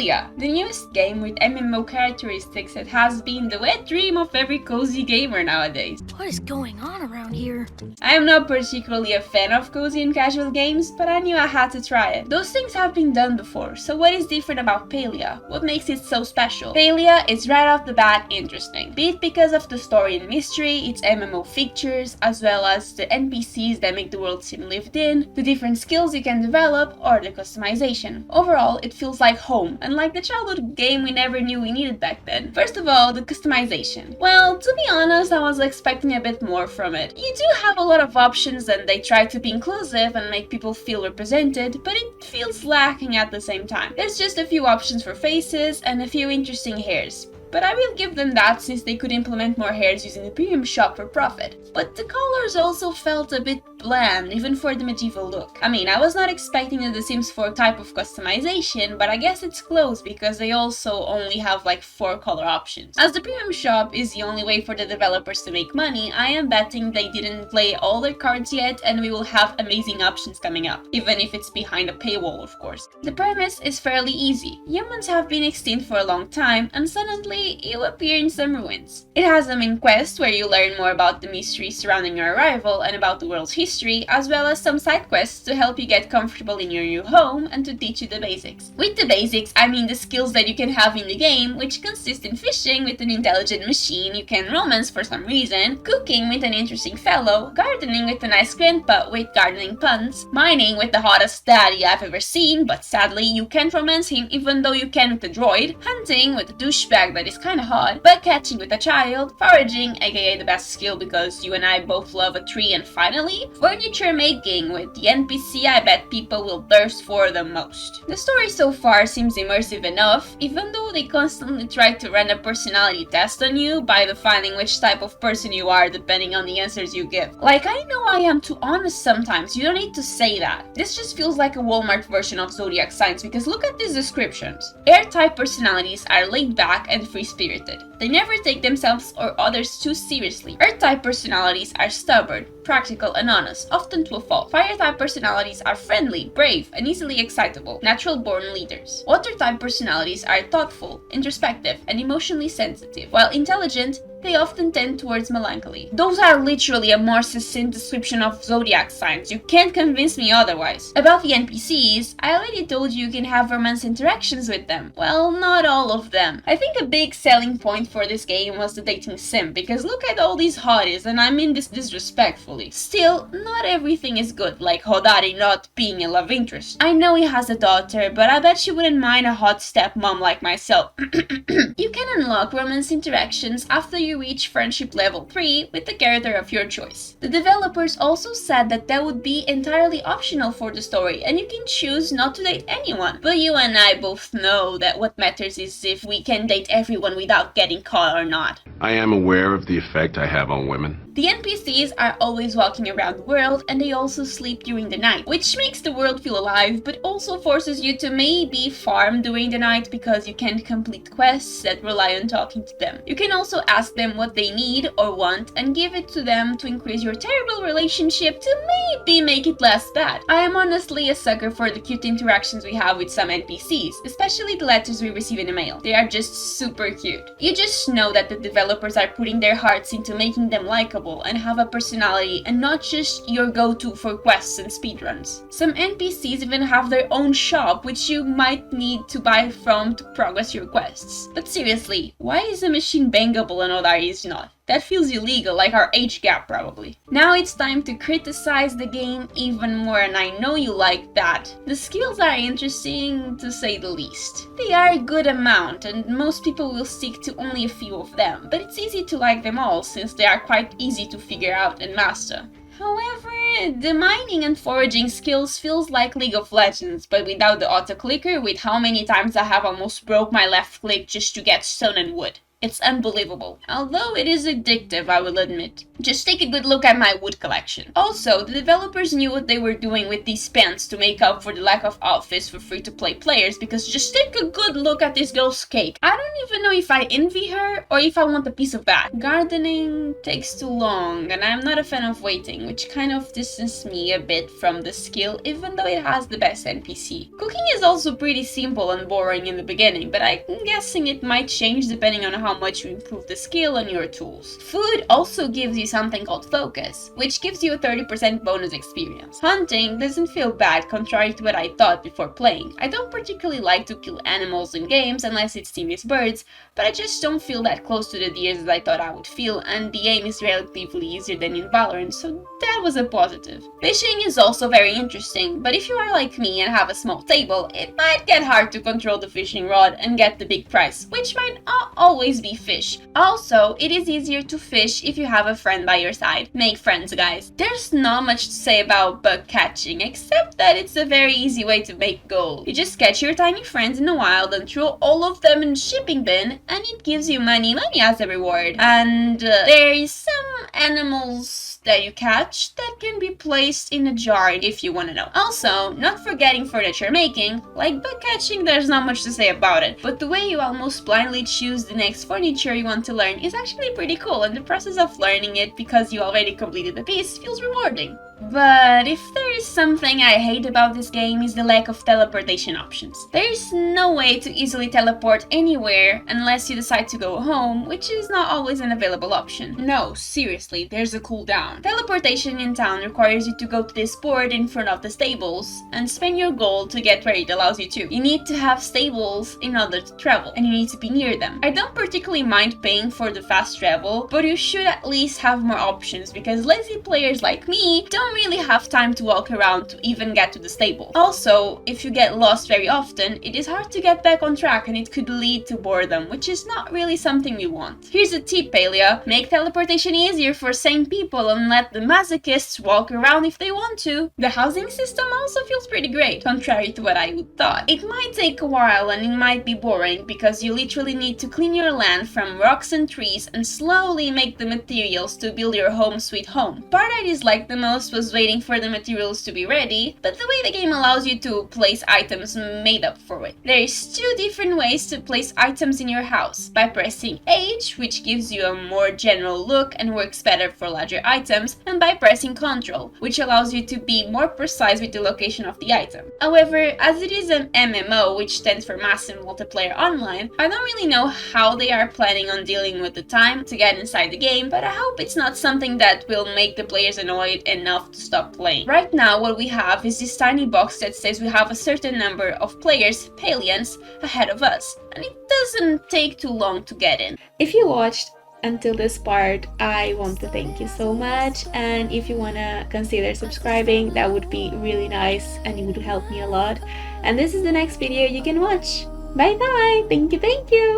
Palia, the newest game with MMO characteristics that has been the wet dream of every cozy gamer nowadays. What is going on around here? I am not particularly a fan of cozy and casual games, but I knew I had to try it. Those things have been done before, so what is different about Palia? What makes it so special? Palia is right off the bat interesting, be it because of the story and mystery, its MMO features, as well as the NPCs that make the world seem lived in, the different skills you can develop, or the customization. Overall, it feels like home, and like the childhood game we never knew we needed back then. First of all, the customization. Well, to be honest, I was expecting a bit more from it. You do have a lot of options and they try to be inclusive and make people feel represented, but it feels lacking at the same time. There's just a few options for faces and a few interesting hairs. But I will give them that since they could implement more hairs using the premium shop for profit. But the colors also felt a bit bland, even for the medieval look. I mean, I was not expecting the Sims 4 type of customization, but I guess it's close because they also only have like 4 color options. As the premium shop is the only way for the developers to make money, I am betting they didn't play all their cards yet and we will have amazing options coming up, even if it's behind a paywall, of course. The premise is fairly easy. Humans have been extinct for a long time and suddenly you appear in some ruins. It has a main quest where you learn more about the mystery surrounding your arrival and about the world's history, as well as some side quests to help you get comfortable in your new home and to teach you the basics. With the basics, I mean the skills that you can have in the game, which consist in fishing with an intelligent machine you can romance for some reason, cooking with an interesting fellow, gardening with a nice grandpa with gardening puns, mining with the hottest daddy I've ever seen, but sadly you can't romance him even though you can with the droid, hunting with a douchebag that is kinda hot, but catching with a child, foraging, aka the best skill because you and I both love a tree, and finally, furniture making with the NPC I bet people will thirst for the most. The story so far seems immersive enough, even though they constantly try to run a personality test on you by defining which type of person you are depending on the answers you give. Like, I know I am too honest sometimes, you don't need to say that. This just feels like a Walmart version of zodiac signs because look at these descriptions. Air-type personalities are laid back and free-spirited. They never take themselves or others too seriously. Earth-type personalities are stubborn, practical and honest, often to a fault. Fire-type personalities are friendly, brave, and easily excitable, natural-born leaders. Water-type personalities are thoughtful, introspective, and emotionally sensitive, while intelligent, they often tend towards melancholy. Those are literally a more succinct description of zodiac signs. You can't convince me otherwise. About the NPCs, I already told you can have romance interactions with them. Well, not all of them. I think a big selling point for this game was the dating sim, because look at all these hotties, and I mean this disrespectfully. Still, not everything is good, like Hodari not being a love interest. I know he has a daughter, but I bet she wouldn't mind a hot stepmom like myself. You can unlock romance interactions after you reach friendship level 3 with the character of your choice. The developers also said that would be entirely optional for the story and you can choose not to date anyone. But you and I both know that what matters is if we can date everyone without getting caught or not. I am aware of the effect I have on women. The NPCs are always walking around the world and they also sleep during the night, which makes the world feel alive but also forces you to maybe farm during the night because you can't complete quests that rely on talking to them. You can also ask them what they need or want and give it to them to increase your terrible relationship to maybe make it less bad. I am honestly a sucker for the cute interactions we have with some NPCs, especially the letters we receive in the mail. They are just super cute. You just know that the developers are putting their hearts into making them likable and have a personality and not just your go-to for quests and speedruns. Some NPCs even have their own shop which you might need to buy from to progress your quests. But seriously, why is a machine bangable and Odari is not? That feels illegal, like our age gap probably. Now it's time to criticize the game even more, and I know you like that. The skills are interesting to say the least. They are a good amount and most people will stick to only a few of them, but it's easy to like them all since they are quite easy to figure out and master. However, the mining and foraging skills feels like League of Legends, but without the auto-clicker with how many times I have almost broke my left click just to get stone and wood. It's unbelievable. Although it is addictive, I will admit. Just take a good look at my wood collection. Also, the developers knew what they were doing with these pants to make up for the lack of outfits for free-to-play players, because just take a good look at this girl's cake. I don't even know if I envy her or if I want a piece of that. Gardening takes too long, and I'm not a fan of waiting, which kind of distances me a bit from the skill, even though it has the best NPC. Cooking is also pretty simple and boring in the beginning, but I'm guessing it might change depending on how much you improve the skill on your tools. Food also gives you something called focus, which gives you a 30% bonus experience. Hunting doesn't feel bad, contrary to what I thought before playing. I don't particularly like to kill animals in games unless it's teamless birds, but I just don't feel that close to the deer as I thought I would feel, and the aim is relatively easier than in Valorant, so that was a positive. Fishing is also very interesting, but if you are like me and have a small table, it might get hard to control the fishing rod and get the big prize, which might not always be fish. Also, it is easier to fish if you have a friend by your side. Make friends, guys. There's not much to say about bug catching, except that it's a very easy way to make gold. You just catch your tiny friends in the wild and throw all of them in the shipping bin, and it gives you money as a reward. And there is some animals that you catch that can be placed in a jar if you want to know. Also, not forgetting furniture making. Like bug catching, there's not much to say about it, but the way you almost blindly choose the next furniture you want to learn is actually pretty cool, and the process of learning it because you already completed the piece feels rewarding. But if there is something I hate about this game is the lack of teleportation options. There is no way to easily teleport anywhere unless you decide to go home, which is not always an available option. No, seriously, there's a cooldown. Teleportation in town requires you to go to this board in front of the stables and spend your gold to get where it allows you to. You need to have stables in order to travel, and you need to be near them. I don't particularly mind paying for the fast travel, but you should at least have more options, because lazy players like me don't really have time to walk around to even get to the stable. Also, if you get lost very often, it is hard to get back on track and it could lead to boredom, which is not really something we want. Here's a tip, Palia. Make teleportation easier for sane people and let the masochists walk around if they want to. The housing system also feels pretty great, contrary to what I would thought. It might take a while and it might be boring because you literally need to clean your land from rocks and trees and slowly make the materials to build your home sweet home. Part I disliked the most was waiting for the materials to be ready, but the way the game allows you to place items made up for it. There is two different ways to place items in your house: by pressing H, which gives you a more general look and works better for larger items, and by pressing Ctrl, which allows you to be more precise with the location of the item. However, as it is an MMO, which stands for Massive Multiplayer Online, I don't really know how they are planning on dealing with the time to get inside the game, but I hope it's not something that will make the players annoyed enough to stop playing. Right now, what we have is this tiny box that says we have a certain number of players, Palians, ahead of us, and it doesn't take too long to get in. If you watched until this part, I want to thank you so much, and if you wanna consider subscribing, that would be really nice and it would help me a lot. And this is the next video you can watch. Bye bye! Thank you!